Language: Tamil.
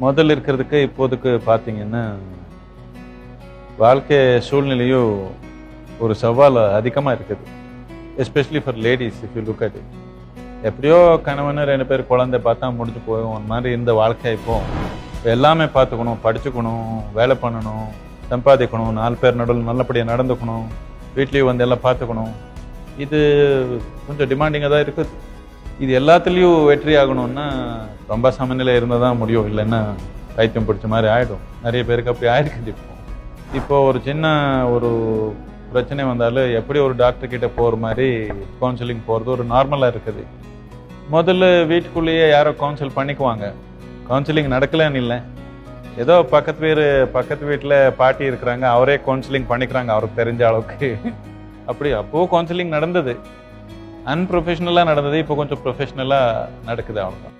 முதல்ல இருக்கிறதுக்கு இப்போதுக்கு பார்த்தீங்கன்னா வாழ்க்கை சூழ்நிலையும் ஒரு சவால் அதிகமாக இருக்குது. Especially for ladies if you look at it. எப்படியோ கணவன் 2 பேர் குழந்தை பார்த்தா முடிஞ்சு போகும். அந்த மாதிரி இந்த வாழ்க்கை இப்போ எல்லாமே பார்த்துக்கணும், படிச்சுக்கணும், வேலை பண்ணணும், சம்பாதிக்கணும், 4 பேர் நடுவில் நல்லபடியாக நடந்துக்கணும், வீட்லேயும் வந்து எல்லாம் பார்த்துக்கணும். இது கொஞ்சம் டிமாண்டிங்காக தான் இருக்குது. இது எல்லாத்துலேயும் வெற்றி ஆகணும்னா ரொம்ப சமநிலை இருந்தால் தான் முடியும். இல்லைன்னா பைத்தியம் பிடிச்ச மாதிரி ஆகிடும். நிறைய பேருக்கு அப்படி ஆயிருக்குது. இப்போ ஒரு சின்ன ஒரு பிரச்சனை வந்தாலும் எப்படி ஒரு டாக்டர் கிட்ட போகிற மாதிரி கவுன்சிலிங் போகிறது ஒரு நார்மலாக இருக்குது. முதல்ல வீட்டுக்குள்ளேயே யாரோ கவுன்சில் பண்ணிக்குவாங்க. கவுன்சிலிங் நடக்கலன்னு இல்லை, ஏதோ பக்கத்து வீட்டில் பாட்டி இருக்கிறாங்க, அவரே கவுன்சிலிங் பண்ணிக்கிறாங்க அவருக்கு தெரிஞ்ச அளவுக்கு. அப்படி அப்போது கவுன்சிலிங் நடந்தது, அன்ப்ரொஃபஷனலாக நடந்தது. இப்போ கொஞ்சம் ப்ரொஃபஷனலாக நடக்குது. அவ்வளோதான்.